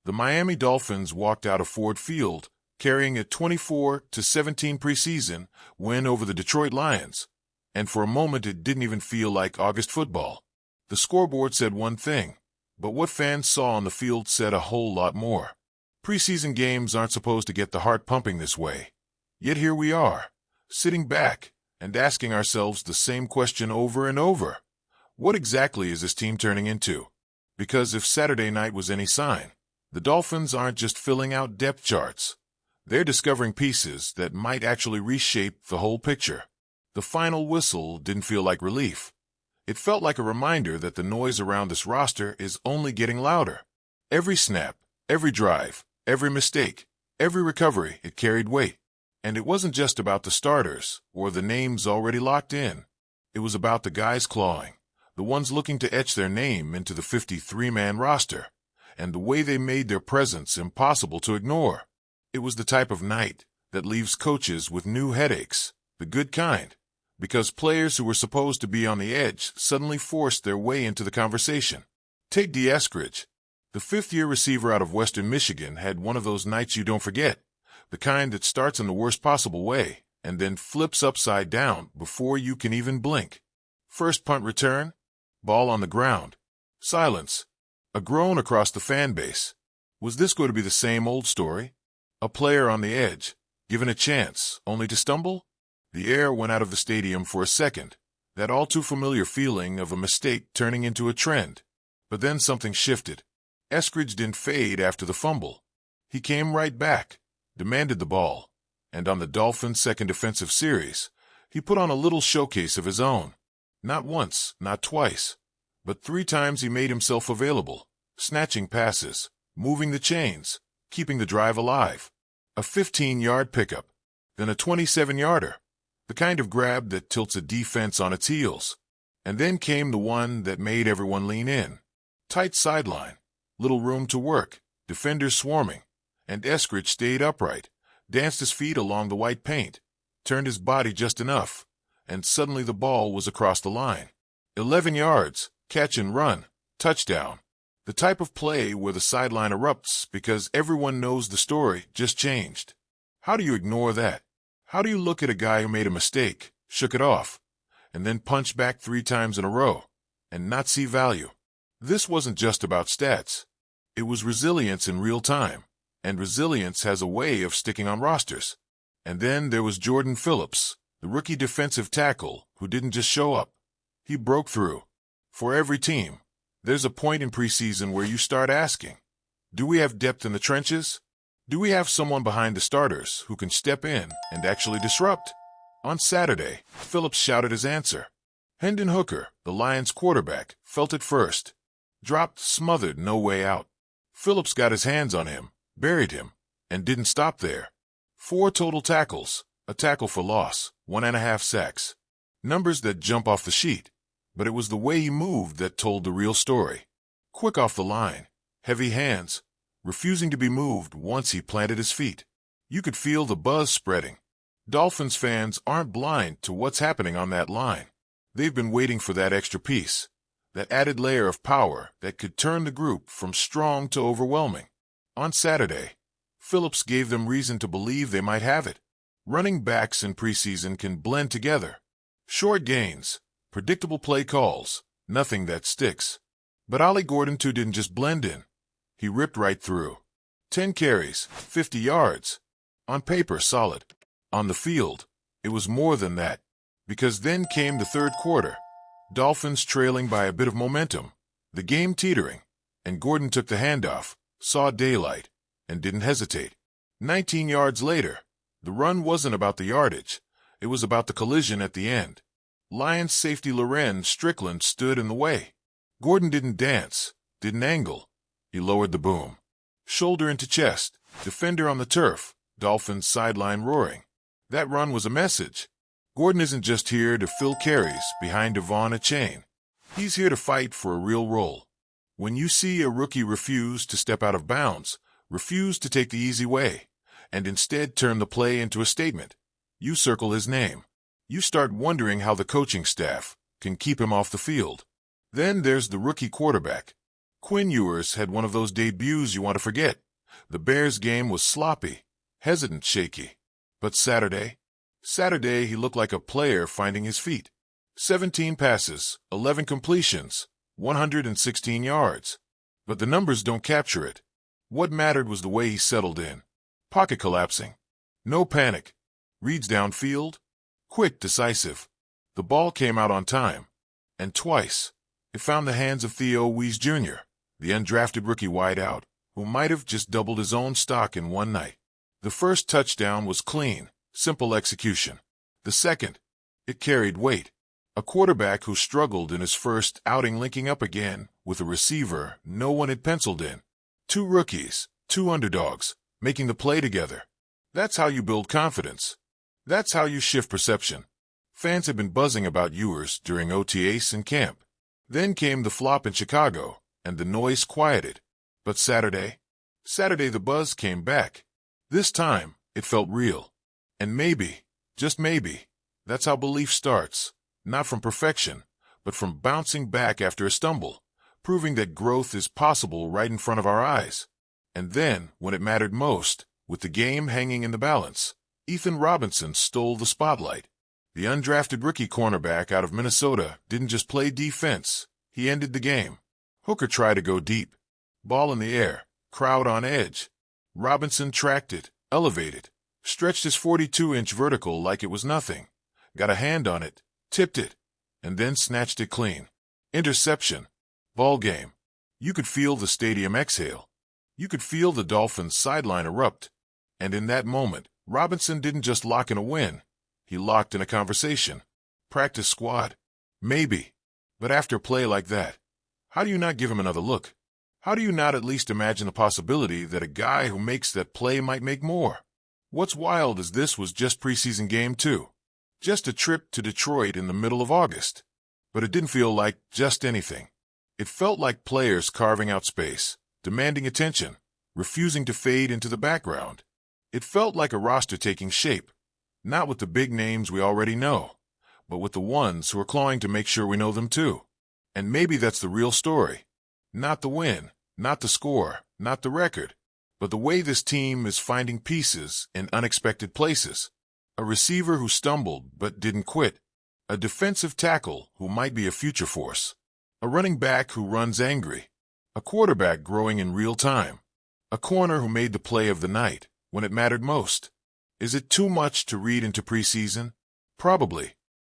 The Miami Dolphins walked out of Ford Field, carrying a 24-17 preseason win over the Detroit Lions, and for a moment it didn't even feel like August football. The scoreboard said one thing, but what fans saw on the field said a whole lot more. Preseason games aren't supposed to get the heart pumping this way. Yet here we are, sitting back and asking ourselves the same question over and over. What exactly is this team turning into? Because if Saturday night was any sign, the Dolphins aren't just filling out depth charts. They're discovering pieces that might actually reshape the whole picture. The final whistle didn't feel like relief. It felt like a reminder that the noise around this roster is only getting louder. Every snap, every drive, every mistake, every recovery, it carried weight. And it wasn't just about the starters or the names already locked in. It was about the guys clawing, the ones looking to etch their name into the 53-man roster, and the way they made their presence impossible to ignore. It was the type of night that leaves coaches with new headaches, the good kind, because players who were supposed to be on the edge suddenly forced their way into the conversation. Take D. Eskridge. The fifth-year receiver out of Western Michigan had one of those nights you don't forget, the kind that starts in the worst possible way and then flips upside down before you can even blink. First punt return, ball on the ground, silence, a groan across the fan base. Was this going to be the same old story? A player on the edge, given a chance, only to stumble? The air went out of the stadium for a second, that all-too-familiar feeling of a mistake turning into a trend. But then something shifted. Eskridge didn't fade after the fumble. He came right back, demanded the ball, and on the Dolphins' second defensive series, he put on a little showcase of his own. Not once, not twice, but 3 times he made himself available, snatching passes, moving the chains, keeping the drive alive. A 15-yard pickup, then a 27-yarder, the kind of grab that tilts a defense on its heels. And then came the one that made everyone lean in. Tight sideline, little room to work, defenders swarming, and Eskridge stayed upright, danced his feet along the white paint, turned his body just enough, and suddenly the ball was across the line. 11 yards, catch and run, touchdown. The type of play where the sideline erupts because everyone knows the story just changed. How do you ignore that? How do you look at a guy who made a mistake, shook it off, and then punch back 3 times in a row, and not see value? This wasn't just about stats. It was resilience in real time, and resilience has a way of sticking on rosters. And then there was Jordan Phillips, the rookie defensive tackle who didn't just show up. He broke through. For every team, there's a point in preseason where you start asking, do we have depth in the trenches? Do we have someone behind the starters who can step in and actually disrupt? On Saturday, Phillips shouted his answer. Hendon Hooker, the Lions quarterback, felt it first. Dropped, smothered, no way out. Phillips got his hands on him, buried him, and didn't stop there. 4 total tackles, a tackle for loss, 1.5 sacks. Numbers that jump off the sheet, but it was the way he moved that told the real story. Quick off the line, heavy hands, refusing to be moved once he planted his feet. You could feel the buzz spreading. Dolphins fans aren't blind to what's happening on that line. They've been waiting for that extra piece, that added layer of power that could turn the group from strong to overwhelming. On Saturday, Phillips gave them reason to believe they might have it. Running backs in preseason can blend together. Short gains, predictable play calls, nothing that sticks. But Ollie Gordon too didn't just blend in. He ripped right through. 10 carries, 50 yards. On paper, solid. On the field, it was more than that. Because then came the third quarter. Dolphins trailing by a bit of momentum, the game teetering, and Gordon took the handoff, saw daylight, and didn't hesitate. 19 yards later, the run wasn't about the yardage. It was about the collision at the end. Lions safety Loren Strickland stood in the way. Gordon didn't dance, didn't angle. He lowered the boom. Shoulder into chest, defender on the turf, Dolphins sideline roaring. That run was a message. Gordon isn't just here to fill carries behind Devon Achane. He's here to fight for a real role. When you see a rookie refuse to step out of bounds, refuse to take the easy way, and instead turn the play into a statement, you circle his name. You start wondering how the coaching staff can keep him off the field. Then there's the rookie quarterback. Quinn Ewers had one of those debuts you want to forget. The Bears game was sloppy, hesitant, shaky. But Saturday he looked like a player finding his feet. 17 passes, 11 completions, 116 yards. But the numbers don't capture it. What mattered was the way he settled in. Pocket collapsing. No panic. Reads downfield. Quick, decisive. The ball came out on time. And twice, it found the hands of Theo Whis Jr., the undrafted rookie wideout, who might have just doubled his own stock in one night. The first touchdown was clean, simple execution. The second, it carried weight. A quarterback who struggled in his first outing linking up again with a receiver no one had penciled in. Two rookies, two underdogs, making the play together. That's how you build confidence. That's how you shift perception. Fans had been buzzing about Ewers during OTAs and camp. Then came the flop in Chicago, and the noise quieted. But Saturday the buzz came back. This time, it felt real. And maybe, just maybe, that's how belief starts. Not from perfection, but from bouncing back after a stumble, proving that growth is possible right in front of our eyes. And then, when it mattered most, with the game hanging in the balance, Ethan Robinson stole the spotlight. The undrafted rookie cornerback out of Minnesota didn't just play defense, he ended the game. Hooker tried to go deep. Ball in the air, crowd on edge. Robinson tracked it, elevated, stretched his 42-inch vertical like it was nothing, got a hand on it, tipped it, and then snatched it clean. Interception. Ball game. You could feel the stadium exhale. You could feel the Dolphins' sideline erupt. And in that moment, Robinson didn't just lock in a win. He locked in a conversation. Practice squad. Maybe. But after a play like that, how do you not give him another look? How do you not at least imagine the possibility that a guy who makes that play might make more? What's wild is this was just preseason game 2. Just a trip to Detroit in the middle of August. But it didn't feel like just anything. It felt like players carving out space, demanding attention, refusing to fade into the background. It felt like a roster taking shape, not with the big names we already know, but with the ones who are clawing to make sure we know them too. And maybe that's the real story. Not the win, not the score, not the record, but the way this team is finding pieces in unexpected places. A receiver who stumbled but didn't quit. A defensive tackle who might be a future force. A running back who runs angry. A quarterback growing in real time. A corner who made the play of the night when it mattered most. Is it too much to read into preseason? Probably.